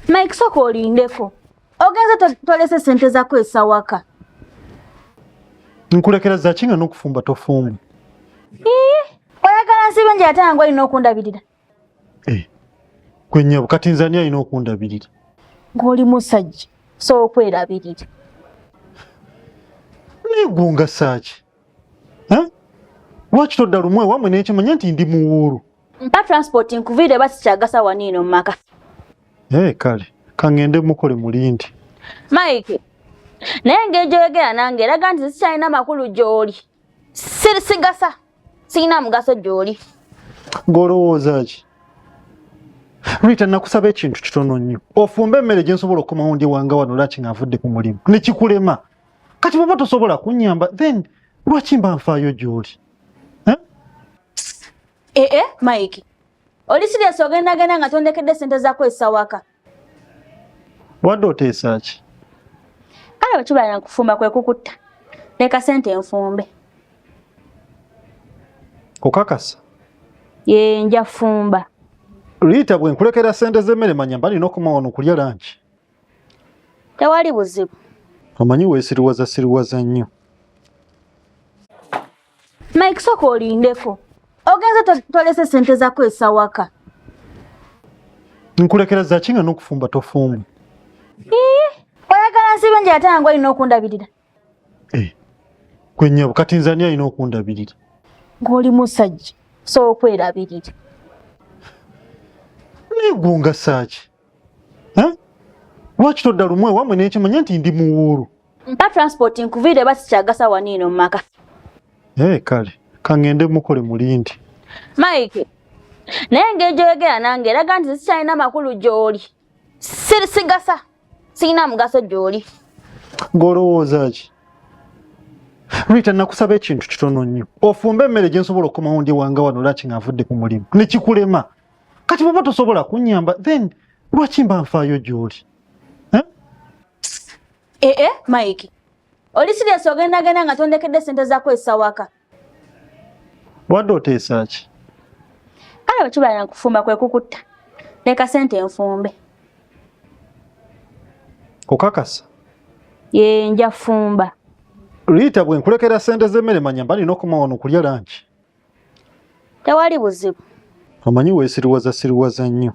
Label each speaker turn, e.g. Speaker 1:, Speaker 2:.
Speaker 1: Mike soko olindeko. Ogenza tolese sente zako esawaka.
Speaker 2: Nkulekera za kinga n'okufumba tofumba.
Speaker 1: Oyagala nsibe nje ate ngo alina okundabirira.
Speaker 2: Gwe nnyabo kati nzani alina okundabirira.
Speaker 1: Ng'oli musajja so okwerabirira.
Speaker 2: Negunga saaki. Lwaki todda lumwe wamwe n'ekimanya nti ndi muwuulu.
Speaker 1: Mpa transport nkuvire basi kyagasa waniino mu maka.
Speaker 2: Kale kangende mukole mulindi.
Speaker 1: Mike, naye ng'egyoyogera nange eraga nti sikyalina makulu gy'oli. Sigasa. Sina mugaso gy'oli.
Speaker 2: Ng'olowooza ki? Rita nakusaba ekintu kitono nnyo. Ofumbe emmere gye nsobola okukomawo ndi wange wano lwaki ng'avudde ku mulimu. Ne kikulema. Kati bw'oba tosobola kunnyamba then lwaki mba nfaayo gy'oli?
Speaker 1: Mike. Oli serious ogenda nga tondekedde sente zako esawaka.
Speaker 2: Wadde oteesa ki?
Speaker 1: Kale bwe kibala nkufumba kwe kukutta. Leka sente enfumbe.
Speaker 2: Okakasa?
Speaker 1: Nja fumba.
Speaker 2: Rita bwe nkulekera sente z'emmere manya mba nina okoma wano okulya lanchi.
Speaker 1: Tewali buzibu.
Speaker 2: Omanyi weesiriwaza nnyo.
Speaker 1: Mike soko olindeko. Ogenza tolese sente zako esawaka.
Speaker 2: Nkulekera za kinga n'okufumba tofumba.
Speaker 1: Oyagala nsibe nje ate ngo alina okundabirira.
Speaker 2: Gwe nnyabo kati nzani alina okundabirira.
Speaker 1: Ng'oli musajja so okwerabirira.
Speaker 2: Negunga saaki. Lwaki todda lumwe wamwe n'ekimanya nti ndi muwuulu.
Speaker 1: Mpa transport nkuvire basi kyagasa waniino mu maka.
Speaker 2: Kale kangende mukole mulindi.
Speaker 1: Mike, naye ng'egyoyogera nange eraga nti sikyalina makulu gy'oli. Sigasa. Sina mugaso gy'oli.
Speaker 2: Ng'olowooza ki? Rita nakusaba ekintu kitono nnyo. Ofumbe emmere gye nsobola okukomawo ndi wange wano lwaki ng'avudde ku mulimu. Ne kikulema. Kati bw'oba tosobola kunnyamba then lwaki mba nfaayo gy'oli?
Speaker 1: Mike. Oli serious ogenda nga tondekedde sente zako esawaka.
Speaker 2: Wadde oteesa ki?
Speaker 1: Kale bwe kibala nkufumba kwe kukutta. Leka sente enfumbe.
Speaker 2: Okakasa?
Speaker 1: Nja fumba.
Speaker 2: Rita bwe nkulekera sente z'emmere manya mba nina okoma wano okulya lanchi.
Speaker 1: Tewali buzibu.
Speaker 2: Omanyi weesiriwaza nnyo.